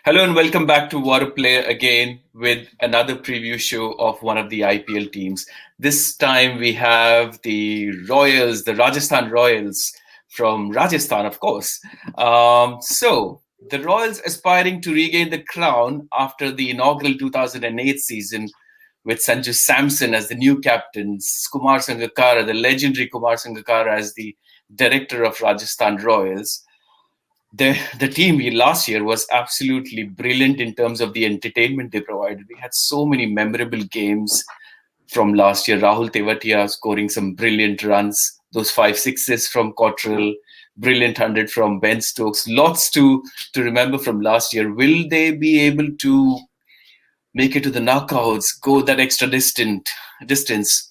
Hello and welcome back to Waadaplaya again with another preview show of one of the IPL teams. This time we have the Royals, the Rajasthan Royals from Rajasthan, of course. The Royals aspiring to regain the crown after the inaugural 2008 season with Sanju Samson as the new captain, Kumar Sangakkara, the legendary Kumar Sangakkara as the director of Rajasthan Royals. The team last year was absolutely brilliant in terms of the entertainment they provided. We had so many memorable games from last year. Rahul Tewatia scoring some brilliant runs, those 5 6s from Cottrell, brilliant 100 from Ben Stokes. Lots to remember from last year. Will they be able to make it to the knockouts, go that extra distance?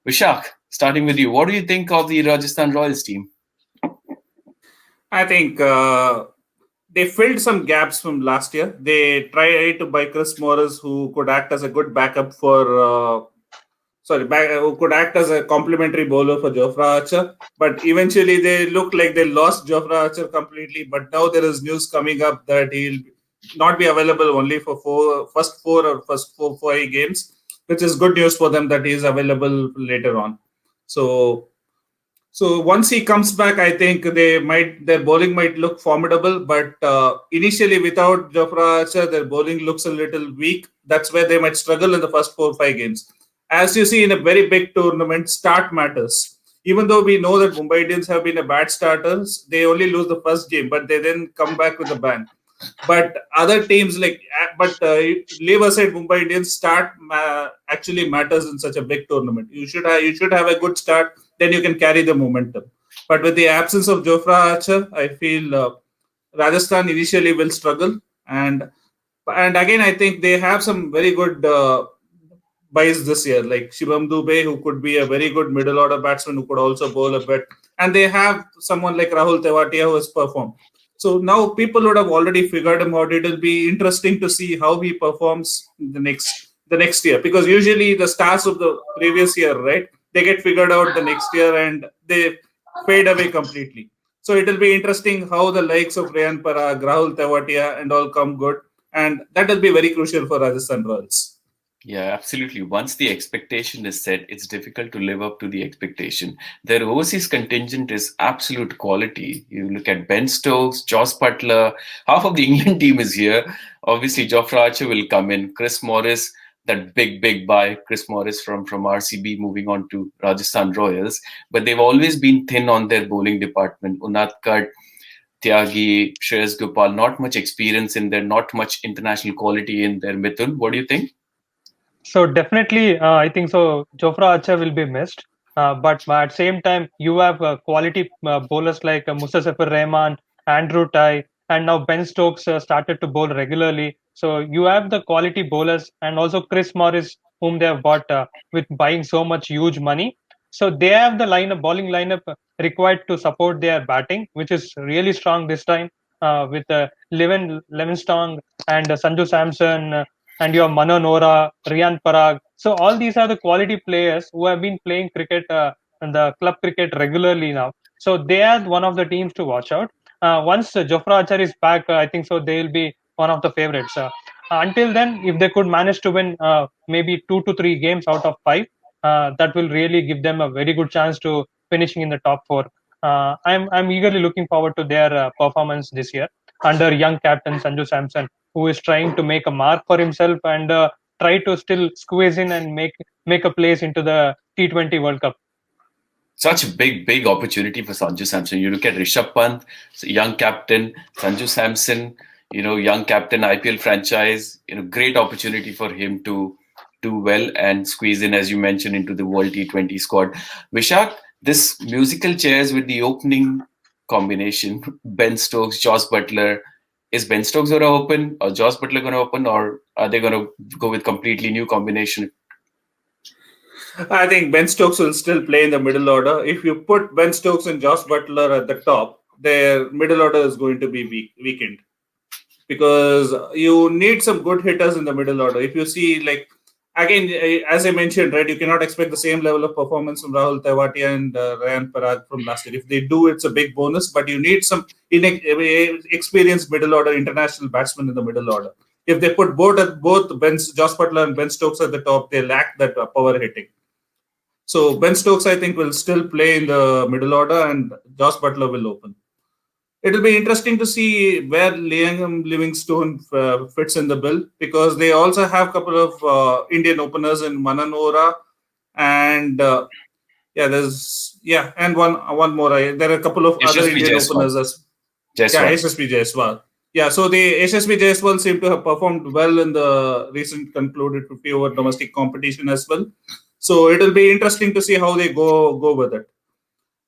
Vishak, starting with you, what do you think of the Rajasthan Royals team? I think they filled some gaps from last year. They tried to buy Chris Morris, who could act as a good backup who could act as a complementary bowler for Jofra Archer. But eventually, they looked like they lost Jofra Archer completely. But now there is news coming up that he'll not be available only for first four, 5 games, which is good news for them that he is available later on. So once he comes back, I think their bowling might look formidable. But initially, without Jofra Archer, their bowling looks a little weak. That's where they might struggle in the first 4 5 games. As you see in a very big tournament, start matters. Even though we know that Mumbai Indians have been a bad starters, they only lose the first game, but they then come back with a bang. But other teams leave aside Mumbai Indians, start actually matters in such a big tournament. You should have a good start, then you can carry the momentum. But with the absence of Jofra Archer, I feel Rajasthan initially will struggle, and again I think they have some very good buys this year, like Shivam Dubey, who could be a very good middle order batsman who could also bowl a bit, and they have someone like Rahul Tewatia who has performed. So now people would have already figured him out. It will be interesting to see how he performs the next year, because usually the stars of the previous year, right, they get figured out the next year and they fade away completely. So it will be interesting how the likes of Rayan Parag, Rahul Tewatia and all come good, and that will be very crucial for Rajasthan Royals. Yeah, absolutely. Once the expectation is set, it's difficult to live up to the expectation. Their overseas contingent is absolute quality. You look at Ben Stokes, Jos Butler, half of the England team is here. Obviously, Jofra Archer will come in. Chris Morris, that big buy, Chris Morris from RCB moving on to Rajasthan Royals. But they've always been thin on their bowling department. Unadkat, Tyagi, Shreyas Gopal, not much experience in there, not much international quality in there. Mithun, what do you think? So definitely, I think so. Jofra Archer will be missed, but at the same time, you have quality bowlers like Mustafizur Rahman, Andrew Ty, and now Ben Stokes started to bowl regularly. So you have the quality bowlers, and also Chris Morris, whom they have bought with buying so much huge money. So they have the bowling lineup required to support their batting, which is really strong this time with Livingstone and Sanju Samson. And you have Mano Nora, Riyan Parag. So all these are the quality players who have been playing cricket and the club cricket regularly now. So they are one of the teams to watch out. Once Jofra Archer is back, I think so they will be one of the favorites. Until then, if they could manage to win maybe 2 to 3 games out of 5, that will really give them a very good chance to finishing in the top 4. I'm eagerly looking forward to their performance this year under young captain Sanju Samson, who is trying to make a mark for himself and try to still squeeze in and make a place into the T20 World Cup. Such a big opportunity for Sanju Samson. You look at Rishabh Pant, young captain, Sanju Samson, young captain, IPL franchise, great opportunity for him to do well and squeeze in, as you mentioned, into the World T20 squad. Vishak, this musical chairs with the opening combination, Ben Stokes, Jos Butler. Is Ben Stokes going to open or Jos Butler going to open, or are they going to go with completely new combination? I think Ben Stokes will still play in the middle order. If you put Ben Stokes and Jos Butler at the top, their middle order is going to be weakened, because you need some good hitters in the middle order. If you see, like, again, as I mentioned, right, you cannot expect the same level of performance from Rahul Tewatia and Ryan Parag from last year. If they do, it's a big bonus, but you need some experienced middle order international batsmen in the middle order. If they put both Josh Butler and Ben Stokes at the top, they lack that power hitting. So Ben Stokes, I think, will still play in the middle order, and Josh Butler will open. It'll be interesting to see where Liam Livingstone fits in the bill, because they also have a couple of Indian openers in Mananora and and one more. There are a couple of other Yashasvi Indian Jaiswal. openers as Jaiswal. SSB Jaiswal. Yeah, so the SSB Jaiswal seem to have performed well in the recent concluded 50 over domestic competition as well. So it'll be interesting to see how they go with it.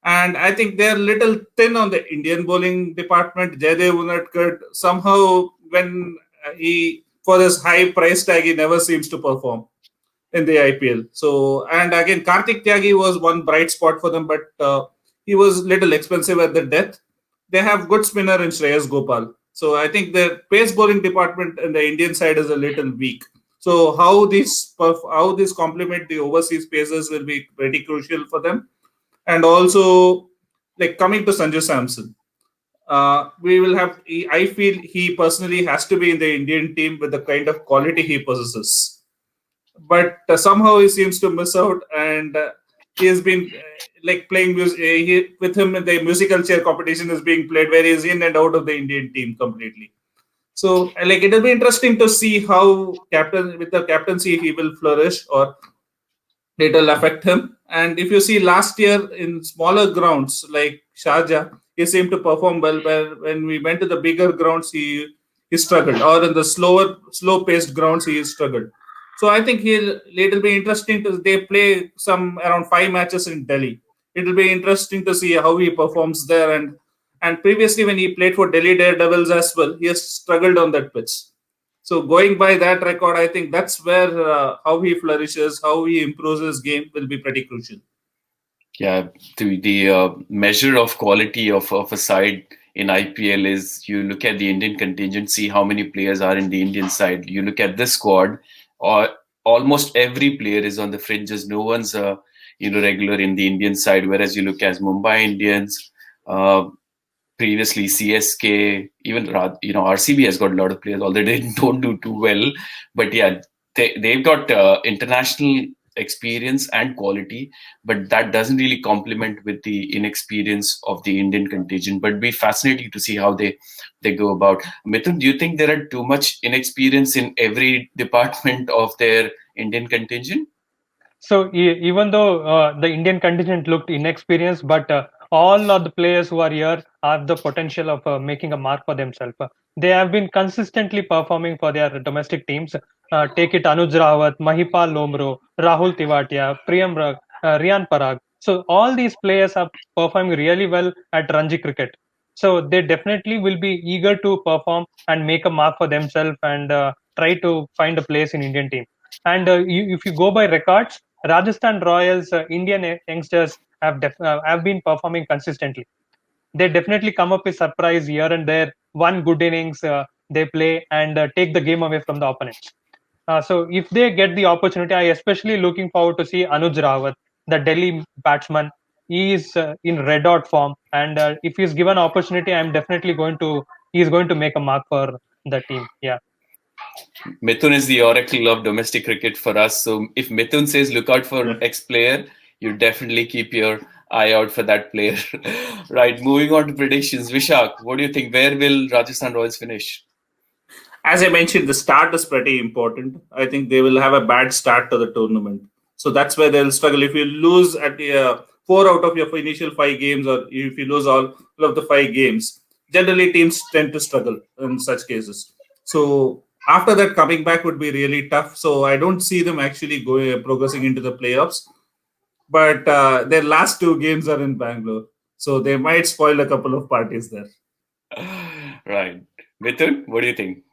And I think they're little thin on the Indian bowling department. Jaydev Unadkat, somehow when he, for this high price tag, he never seems to perform in the IPL. So, and again, Karthik Tyagi was one bright spot for them, but he was little expensive at the death. They have good spinner in Shreyas Gopal. So I think the pace bowling department in the Indian side is a little weak. So how this complement the overseas pacers will be pretty crucial for them. And also, like coming to Sanju Samson, we will have. I feel he personally has to be in the Indian team with the kind of quality he possesses, but somehow he seems to miss out, and he has been like playing music. With him, the musical chair competition is being played where he is in and out of the Indian team completely. So, like, it'll be interesting to see how captain with the captaincy he will flourish, or it'll affect him. And if you see last year in smaller grounds like Sharjah, he seemed to perform well. Where when we went to the bigger grounds, he struggled, or in the slow paced grounds, he struggled. So I think it'll be interesting to they play some around 5 matches in Delhi. It'll be interesting to see how he performs there. And previously when he played for Delhi Daredevils as well, he has struggled on that pitch. So going by that record, I think that's where how he flourishes, how he improves his game will be pretty crucial. Yeah, the measure of quality of a side in IPL is you look at the Indian contingent, see how many players are in the Indian side. You look at this squad, or almost every player is on the fringes. No one's regular in the Indian side. Whereas you look at Mumbai Indians, previously CSK, even RCB has got a lot of players, although they don't do too well. But yeah, they've got international experience and quality, but that doesn't really complement with the inexperience of the Indian contingent. But it'd be fascinating to see how they go about. Mithun, do you think there are too much inexperience in every department of their Indian contingent? So even though the Indian contingent looked inexperienced, but all of the players who are here have the potential of making a mark for themselves. They have been consistently performing for their domestic teams. Take it Anuj Rawat, Mahipal Lomro, Rahul Tiwatia, Rian Parag. So all these players are performing really well at Ranji cricket. So they definitely will be eager to perform and make a mark for themselves and try to find a place in Indian team. And if you go by records, Rajasthan Royals Indian youngsters have been performing consistently. They definitely come up with surprise here and there. One good innings they play and take the game away from the opponents. So if they get the opportunity, I especially looking forward to see Anuj Rawat, the Delhi batsman. He is in red hot form, and if he's given opportunity, I'm definitely going to. He's going to make a mark for the team. Yeah. Mithun is the oracle of domestic cricket for us. So if Mithun says look out for X player, you definitely keep your eye out for that player. Right. Moving on to predictions. Vishak, what do you think? Where will Rajasthan Royals finish? As I mentioned, the start is pretty important. I think they will have a bad start to the tournament. So that's where they'll struggle. If you lose at the 4 out of your initial 5 games, or if you lose all of the 5 games, generally teams tend to struggle in such cases. So after that, coming back would be really tough. So I don't see them actually going progressing into the playoffs. But their last 2 games are in Bangalore, so they might spoil a couple of parties there. Right. Mithun, what do you think?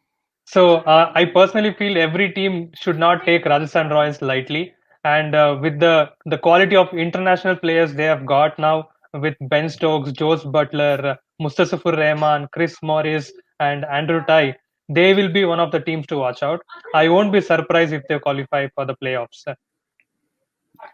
So I personally feel every team should not take Rajasthan Royals lightly, and with the quality of international players they have got now, with Ben Stokes, Josh Butler, Mustafizur Rahman, Chris Morris, and Andrew Ty. they will be one of the teams to watch out. I won't be surprised if they qualify for the playoffs.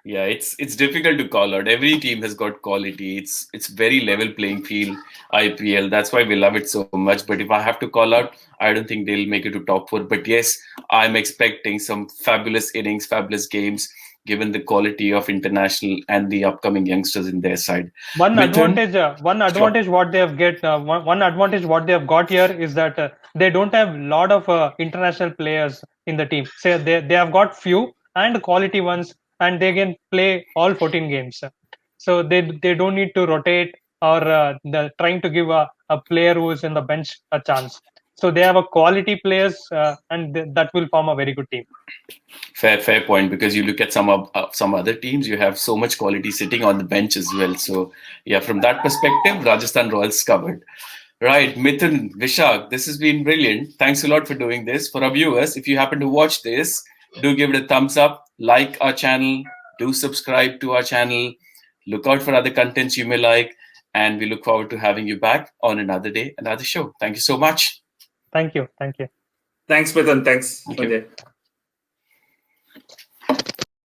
Yeah, it's difficult to call out. Every team has got quality. It's very level playing field, IPL. That's why we love it so much. But if I have to call out, I don't think they'll make it to top four. But yes, I'm expecting some fabulous innings, fabulous games, given the quality of international and the upcoming youngsters in their side. One Mithun, advantage, sure. what they have one advantage what they have got here is that they don't have lot of international players in the team. Say they have got few and quality ones, and they can play all 14 games. So they don't need to rotate or trying to give a player who is in the bench a chance. So they have a quality players, and that will form a very good team. Fair point. Because you look at some other teams, you have so much quality sitting on the bench as well. So yeah, from that perspective, Rajasthan Royals covered. Right, Mithun, Vishak, this has been brilliant. Thanks a lot for doing this. For our viewers, if you happen to watch this, do give it a thumbs up, like our channel, do subscribe to our channel, look out for other contents you may like, and we look forward to having you back on another day, another show. Thank you so much. Thank you. Thanks, Mithun. Thanks, Thank you. Sanjay.